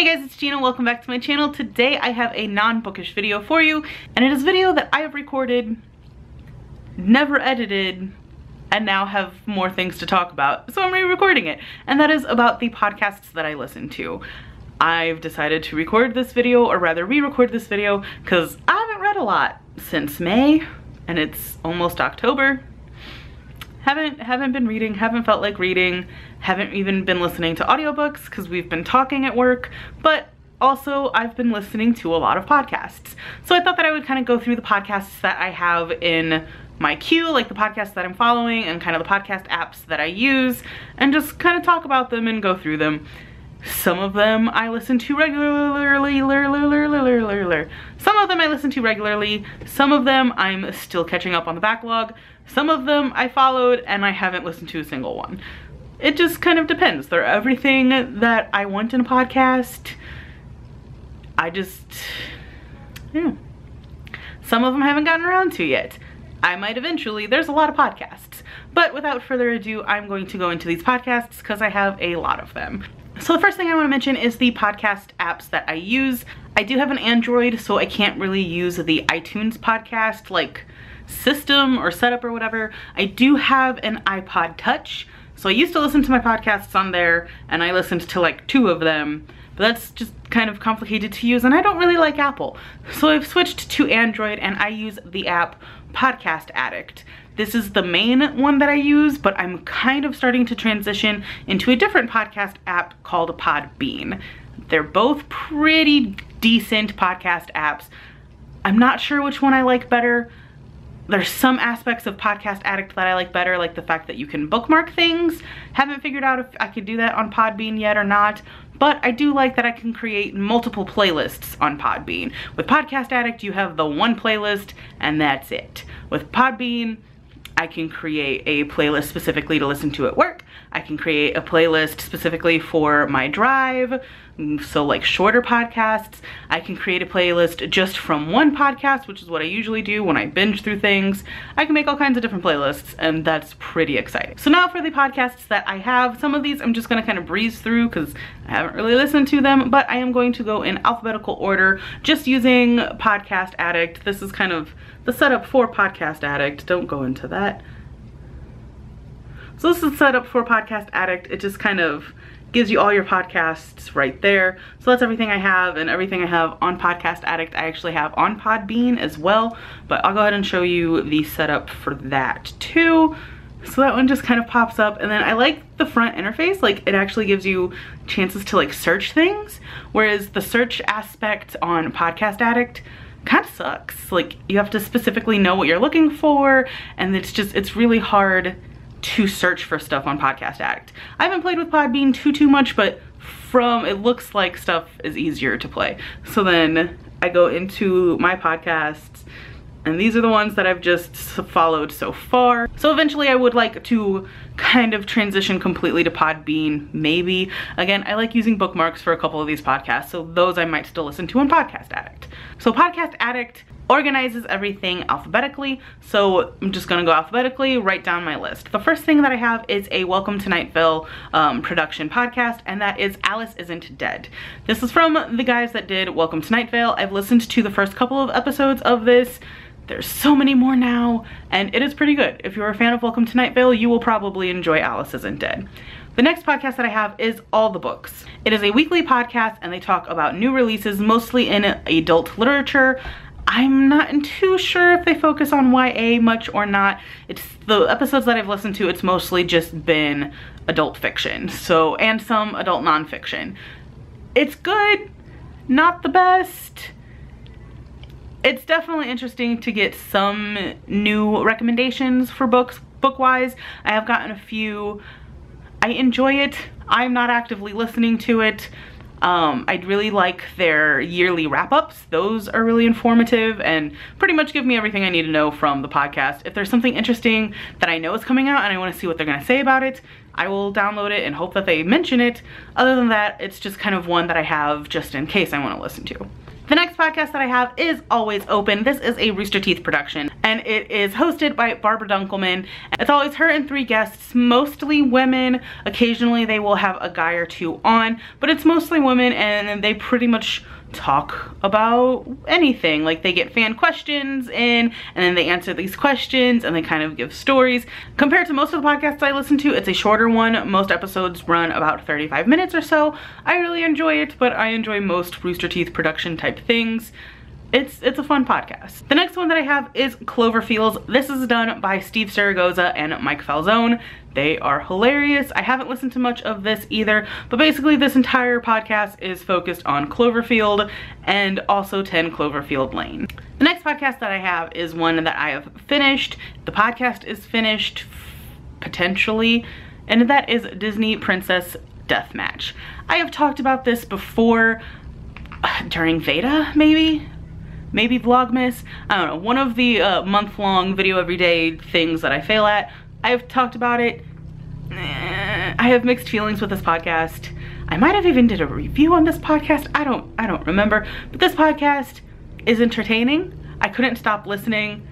Hey guys, it's Gina. Welcome back to my channel. Today I have a non-bookish video for you, and it is a video that I have recorded, never edited, and now have more things to talk about, so I'm re-recording it. And that is about the podcasts that I listen to. I've decided to record this video, or rather re-record this video, because I haven't read a lot since May, and it's almost October. Haven't been reading, haven't felt like reading, haven't even been listening to audiobooks because we've been talking at work, but also I've been listening to a lot of podcasts. So I thought that I would kind of go through the podcasts that I have in my queue, like the podcasts that I'm following and kind of the podcast apps that I use, and just kind of talk about them and go through them. Some of them I listen to regularly, some of them I listen to regularly, some of them I'm still catching up on the backlog, some of them I followed and I haven't listened to a single one. It just kind of depends. They're everything that I want in a podcast. Some of them I haven't gotten around to yet. I might eventually. There's a lot of podcasts. But without further ado, I'm going to go into these podcasts because I have a lot of them. So the first thing I want to mention is the podcast apps that I use. I do have an Android, so I can't really use the iTunes podcast like system or setup or whatever. I do have an iPod Touch, so I used to listen to my podcasts on there, and I listened to like 2 of them, but that's just kind of complicated to use, and I don't really like Apple. So I've switched to Android, and I use the app Podcast Addict. This is the main one that I use, but I'm kind of starting to transition into a different podcast app called Podbean. They're both pretty decent podcast apps. I'm not sure which one I like better. There's some aspects of Podcast Addict that I like better, like the fact that you can bookmark things. Haven't figured out if I could do that on Podbean yet or not, but I do like that I can create multiple playlists on Podbean. With Podcast Addict, you have the one playlist and that's it. With Podbean, I can create a playlist specifically to listen to at work. I can create a playlist specifically for my drive, so like shorter podcasts. I can create a playlist just from one podcast, which is what I usually do when I binge through things. I can make all kinds of different playlists, and that's pretty exciting. So now for the podcasts that I have, some of these I'm just gonna kind of breeze through because I haven't really listened to them, but I am going to go in alphabetical order, just using Podcast Addict. This is kind of the setup for Podcast Addict. Don't go into that. So this is set up for Podcast Addict. It just kind of gives you all your podcasts right there. So that's everything I have, and everything I have on Podcast Addict I actually have on Podbean as well, but I'll go ahead and show you the setup for that too. So that one just kind of pops up, and then I like the front interface. Like, it actually gives you chances to like search things, whereas the search aspect on Podcast Addict kind of sucks. Like, you have to specifically know what you're looking for, and it's really hard to search for stuff on Podcast Addict. I haven't played with Podbean too much, but it looks like stuff is easier to play. So then I go into my podcasts, and these are the ones that I've just followed so far. So eventually I would like to kind of transition completely to Podbean, maybe. Again, I like using bookmarks for a couple of these podcasts, so those I might still listen to on Podcast Addict. So Podcast Addict organizes everything alphabetically, so I'm just gonna go alphabetically, write down my list. The first thing that I have is a Welcome to Night Vale production podcast, and that is Alice Isn't Dead. This is from the guys that did Welcome to Night Vale. I've listened to the first couple of episodes of this. There's so many more now, and it is pretty good. If you're a fan of Welcome to Night Vale, you will probably enjoy Alice Isn't Dead. The next podcast that I have is All the Books. It is a weekly podcast, and they talk about new releases, mostly in adult literature. I'm not too sure if they focus on YA much or not. It's the episodes that I've listened to, it's mostly just been adult fiction, so, and some adult nonfiction. It's good, not the best. It's definitely interesting to get some new recommendations for books, book-wise. I have gotten a few. I enjoy it. I'm not actively listening to it. I'd really like their yearly wrap-ups. Those are really informative and pretty much give me everything I need to know from the podcast. If there's something interesting that I know is coming out and I want to see what they're going to say about it, I will download it and hope that they mention it. Other than that, it's just kind of one that I have just in case I want to listen to. The next podcast that I have is Always Open. This is a Rooster Teeth production, and it is hosted by Barbara Dunkelman. It's always her and 3 guests, mostly women. Occasionally they will have a guy or 2 on, but it's mostly women, and they pretty much talk about anything. Like, they get fan questions in, and then they answer these questions, and they kind of give stories. Compared to most of the podcasts I listen to, it's a shorter one. Most episodes run about 35 minutes or so. I really enjoy it, but I enjoy most Rooster Teeth production type things. It's a fun podcast. The next one that I have is Cloverfields. This is done by Steve Saragoza and Mike Falzone. They are hilarious. I haven't listened to much of this either, but basically this entire podcast is focused on Cloverfield and also 10 Cloverfield Lane. The next podcast that I have is one that I have finished. The podcast is finished, potentially, and that is Disney Princess Deathmatch. I have talked about this before during Veda, maybe Vlogmas. I don't know, one of the month-long video everyday things that I fail at. I've talked about it. I have mixed feelings with this podcast. I might have even did a review on this podcast. I don't remember, but this podcast is entertaining. I couldn't stop listening.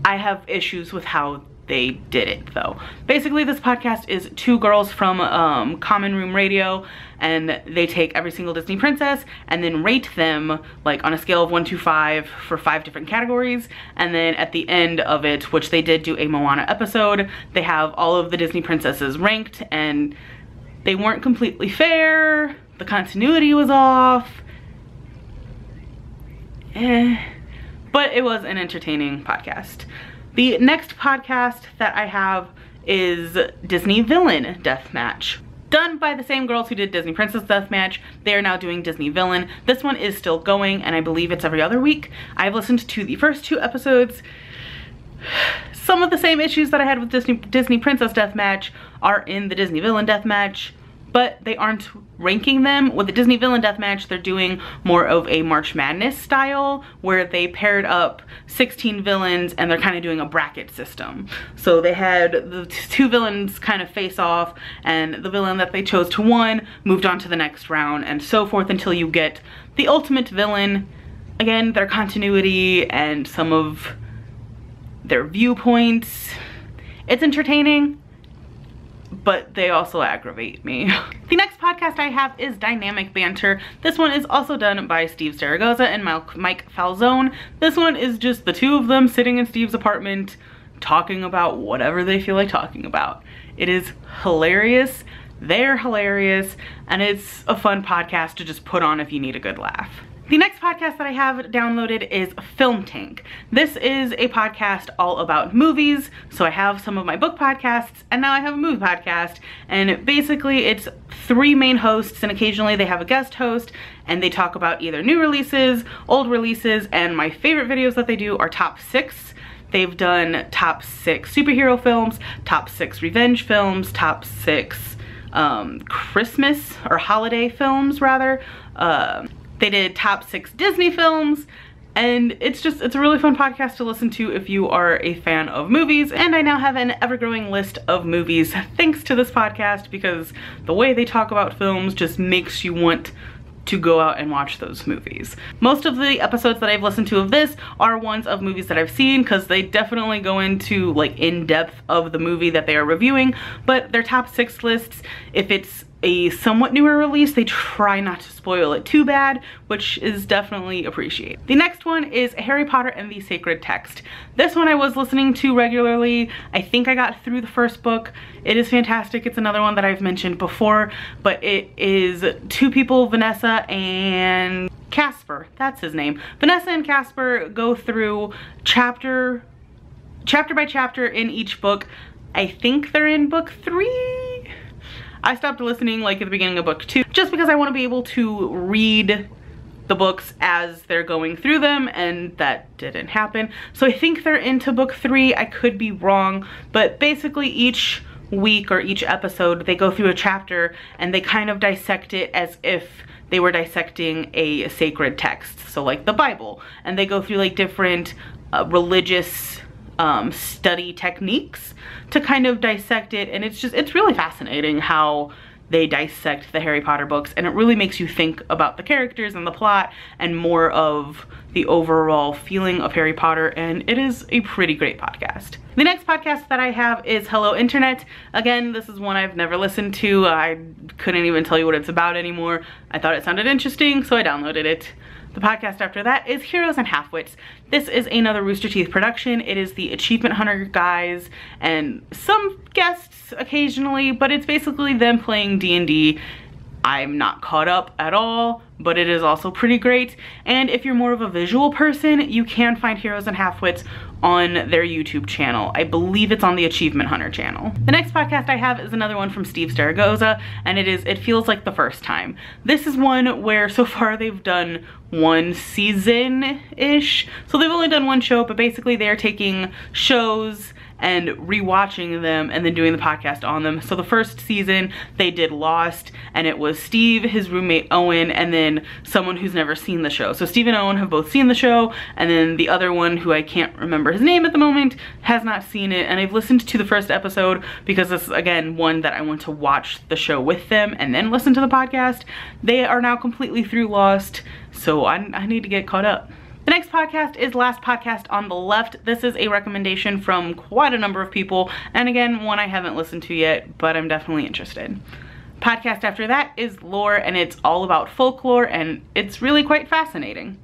I have issues with how they did it though. Basically, this podcast is 2 girls from Common Room Radio, and they take every single Disney princess and then rate them like on a scale of 1 to 5 for 5 different categories. And then at the end of it, which they did do a Moana episode, they have all of the Disney princesses ranked, and they weren't completely fair. The continuity was off. But it was an entertaining podcast. The next podcast that I have is Disney Villain Deathmatch. Done by the same girls who did Disney Princess Deathmatch. They are now doing Disney Villain. This one is still going, and I believe it's every other week. I've listened to the first 2 episodes. Some of the same issues that I had with Disney Princess Deathmatch are in the Disney Villain Deathmatch, but they aren't ranking them. With the Disney Villain Deathmatch, they're doing more of a March Madness style, where they paired up 16 villains and they're kind of doing a bracket system. So they had the 2 villains kind of face off, and the villain that they chose to win moved on to the next round, and so forth until you get the ultimate villain. Again, their continuity and some of their viewpoints. It's entertaining, but they also aggravate me. The next podcast I have is Dynamic Banter. This one is also done by Steve Saragoza and Mike Falzone. This one is just the 2 of them sitting in Steve's apartment talking about whatever they feel like talking about. It is hilarious. They're hilarious, and it's a fun podcast to just put on if you need a good laugh. The next podcast that I have downloaded is Film Tank. This is a podcast all about movies. So I have some of my book podcasts, and now I have a movie podcast. And basically it's 3 main hosts, and occasionally they have a guest host, and they talk about either new releases, old releases, and my favorite videos that they do are top 6. They've done top 6 superhero films, top 6 revenge films, top 6 Christmas or holiday films rather. They did top 6 Disney films, and it's a really fun podcast to listen to if you are a fan of movies. And I now have an ever-growing list of movies thanks to this podcast, because the way they talk about films just makes you want to go out and watch those movies. Most of the episodes that I've listened to of this are ones of movies that I've seen, because they definitely go into like in depth of the movie that they are reviewing. But their top 6 lists, if it's a somewhat newer release, they try not to spoil it too bad, which is definitely appreciated. The next one is Harry Potter and the Sacred Text. This one I was listening to regularly. I think I got through the first book. It is fantastic. It's another one that I've mentioned before, but it is 2 people, Vanessa and Casper, that's his name. Vanessa and Casper go through chapter by chapter in each book. I think they're in book 3. I stopped listening like at the beginning of book 2 just because I want to be able to read the books as they're going through them, and that didn't happen. So I think they're into book 3. I could be wrong, but basically each week or each episode they go through a chapter and they kind of dissect it as if they were dissecting a sacred text, so like the Bible, and they go through like different religious study techniques to kind of dissect it. And it's really fascinating how they dissect the Harry Potter books, and it really makes you think about the characters and the plot and more of the overall feeling of Harry Potter, and it is a pretty great podcast. The next podcast that I have is Hello Internet. Again, this is one I've never listened to. I couldn't even tell you what it's about anymore. I thought it sounded interesting, so I downloaded it. The podcast after that is Heroes and Halfwits. This is another Rooster Teeth production. It is the Achievement Hunter guys and some guests occasionally, but it's basically them playing D&D. I'm not caught up at all, but it is also pretty great. And if you're more of a visual person, you can find Heroes and Halfwits on their YouTube channel. I believe it's on the Achievement Hunter channel. The next podcast I have is another one from Steve Zaragoza, and it feels like the first time. This is one where so far they've done one season-ish. So they've only done one show, but basically they're taking shows and rewatching them and then doing the podcast on them. So the first season they did Lost, and it was Steve, his roommate Owen, and then someone who's never seen the show. So Steve and Owen have both seen the show, and then the other one, who I can't remember his name at the moment, has not seen it. And I've listened to the first episode because this is, again, one that I want to watch the show with them and then listen to the podcast. They are now completely through Lost, so I need to get caught up. The next podcast is Last Podcast on the Left. This is a recommendation from quite a number of people, and again, one I haven't listened to yet, but I'm definitely interested. Podcast after that is Lore, and it's all about folklore, and it's really quite fascinating.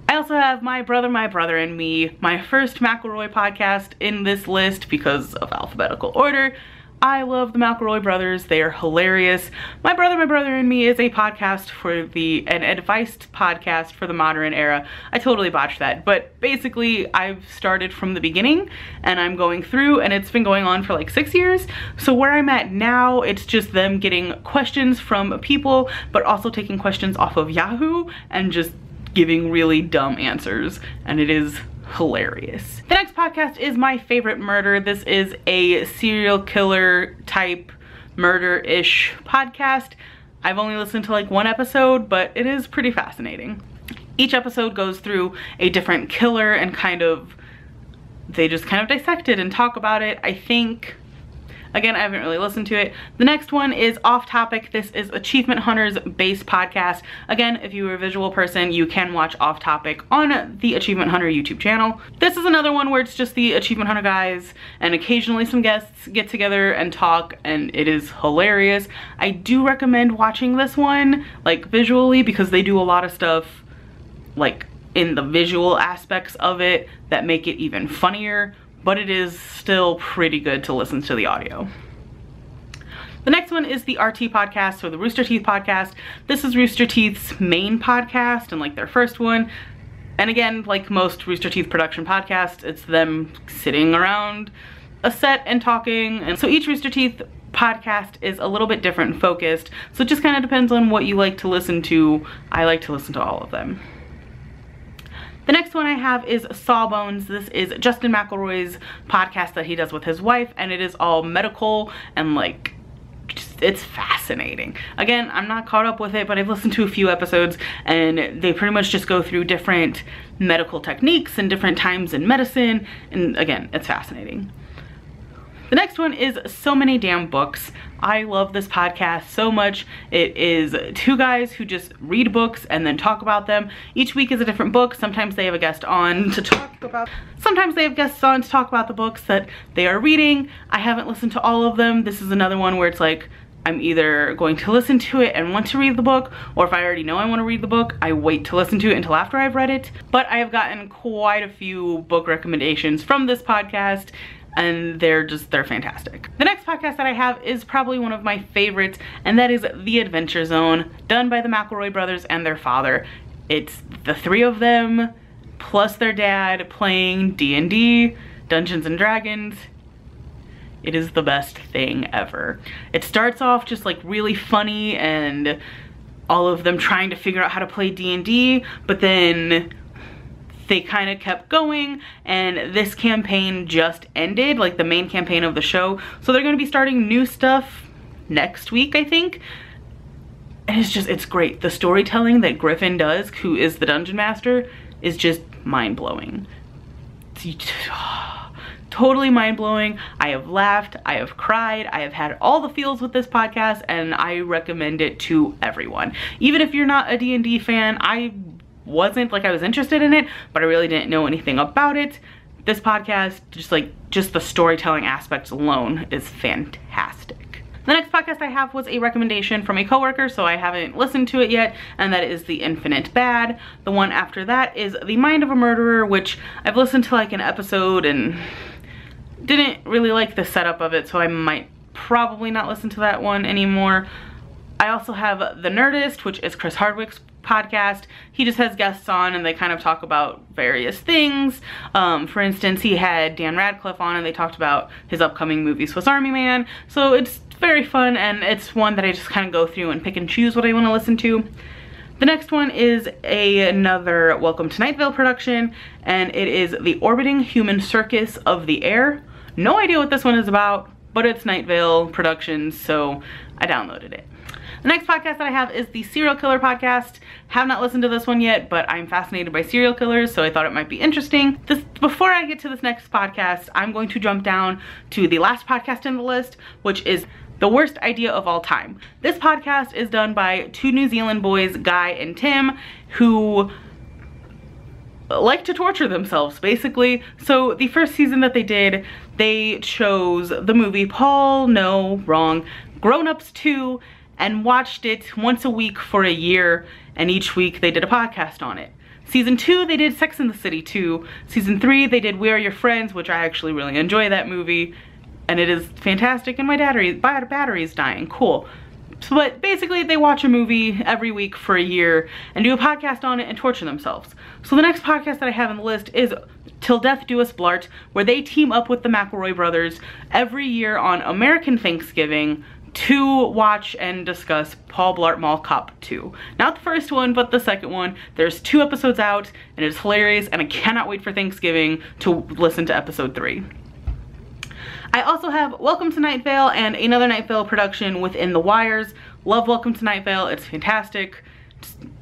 I also have My Brother and Me, my first McElroy podcast in this list because of alphabetical order. I love the McElroy brothers. They are hilarious. My Brother and Me is a podcast for an advice podcast for the modern era. I totally botched that, but basically I've started from the beginning and I'm going through, and it's been going on for like 6 years. So where I'm at now, it's just them getting questions from people, but also taking questions off of Yahoo and just giving really dumb answers, and it is hilarious. The next podcast is My Favorite Murder. This is a serial killer type murder-ish podcast. I've only listened to like one episode, but it is pretty fascinating. Each episode goes through a different killer and they just kind of dissect it and talk about it. I think, again, I haven't really listened to it. The next one is Off Topic. This is Achievement Hunter's base podcast. Again, if you are a visual person, you can watch Off Topic on the Achievement Hunter YouTube channel. This is another one where it's just the Achievement Hunter guys and occasionally some guests get together and talk, and it is hilarious. I do recommend watching this one, like visually, because they do a lot of stuff like in the visual aspects of it that make it even funnier, but it is still pretty good to listen to the audio. The next one is the RT podcast, or the Rooster Teeth podcast. This is Rooster Teeth's main podcast and like their first one. And again, like most Rooster Teeth production podcasts, it's them sitting around a set and talking. And so each Rooster Teeth podcast is a little bit different and focused. So it just kind of depends on what you like to listen to. I like to listen to all of them. The next one I have is Sawbones. This is Justin McElroy's podcast that he does with his wife, and it is all medical and like, it's fascinating. Again, I'm not caught up with it, but I've listened to a few episodes, and they pretty much just go through different medical techniques and different times in medicine, and again, it's fascinating. The next one is So Many Damn Books. I love this podcast so much. It is two guys who just read books and then talk about them. Each week is a different book. Sometimes they have a guest on to talk about the books that they are reading. I haven't listened to all of them. This is another one where it's like, I'm either going to listen to it and want to read the book, or if I already know I want to read the book, I wait to listen to it until after I've read it. But I have gotten quite a few book recommendations from this podcast, and they're fantastic. The next podcast that I have is probably one of my favorites, and that is The Adventure Zone, done by the McElroy brothers and their father. It's the three of them plus their dad playing D&D, Dungeons and Dragons. It is the best thing ever. It starts off just like really funny and all of them trying to figure out how to play D&D, but then they kind of kept going, and this campaign just ended, like the main campaign of the show. So they're going to be starting new stuff next week, I think. And it's great. The storytelling that Griffin does, who is the dungeon master, is just mind-blowing. totally mind-blowing. I have laughed, I have cried, I have had all the feels with this podcast, and I recommend it to everyone. Even if you're not a D&D fan, I wasn't, like, I was interested in it, but I really didn't know anything about it. This podcast, just the storytelling aspects alone is fantastic. The next podcast I have was a recommendation from a coworker, so I haven't listened to it yet, and that is The Infinite Bad. The one after that is The Mind of a Murderer, which I've listened to like an episode and didn't really like the setup of it, so I might probably not listen to that one anymore. I also have The Nerdist, which is Chris Hardwick's podcast. He just has guests on and they kind of talk about various things. For instance, he had Dan Radcliffe on and they talked about his upcoming movie Swiss Army Man. So it's very fun, and it's one that I just kind of go through and pick and choose what I want to listen to. The next one is another Welcome to Night Vale production, and it is The Orbiting Human Circus of the Air. No idea what this one is about, but it's Night Vale Productions, so I downloaded it. The next podcast that I have is the Serial Killer Podcast. Have not listened to this one yet, but I'm fascinated by serial killers, so I thought it might be interesting. Before I get to this next podcast, I'm going to jump down to the last podcast in the list, which is The Worst Idea of All Time. This podcast is done by two New Zealand boys, Guy and Tim, who like to torture themselves, basically. So the first season that they did, they chose the movie Grown Ups 2, and watched it once a week for a year, and each week they did a podcast on it. Season 2, they did Sex and the City 2. Season 3, they did We Are Your Friends, which I actually really enjoy that movie, and it is fantastic, and my battery is dying. Cool. So, but basically, they watch a movie every week for a year and do a podcast on it and torture themselves. So the next podcast that I have on the list is Till Death Do Us Blart, where they team up with the McElroy brothers every year on American Thanksgiving to watch and discuss Paul Blart Mall Cop 2. Not the first one, but the second one. There's 2 episodes out, and it's hilarious, and I cannot wait for Thanksgiving to listen to episode 3. I also have Welcome to Night Vale and another Night Vale production, Within the Wires. Love Welcome to Night Vale, it's fantastic.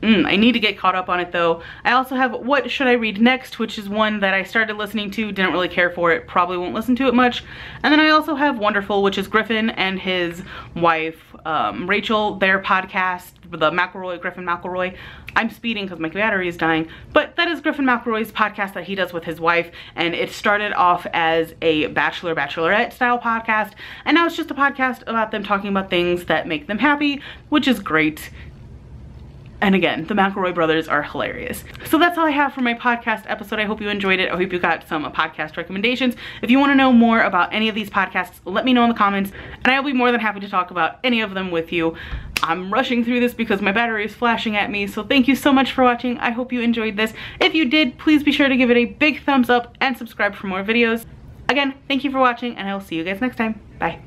I need to get caught up on it though. I also have What Should I Read Next, which is one that I started listening to, didn't really care for it, probably won't listen to it much. And then I also have Wonderful, which is Griffin and his wife, Rachel, their podcast, the Griffin McElroy. I'm speeding because my battery is dying, but that is Griffin McElroy's podcast that he does with his wife, and it started off as a bachelorette style podcast, and now it's just a podcast about them talking about things that make them happy, which is great. And again, the McElroy brothers are hilarious. So that's all I have for my podcast episode. I hope you enjoyed it. I hope you got some podcast recommendations. If you want to know more about any of these podcasts, let me know in the comments, and I'll be more than happy to talk about any of them with you. I'm rushing through this because my battery is flashing at me, so thank you so much for watching. I hope you enjoyed this. If you did, please be sure to give it a big thumbs up and subscribe for more videos. Again, thank you for watching, and I will see you guys next time. Bye.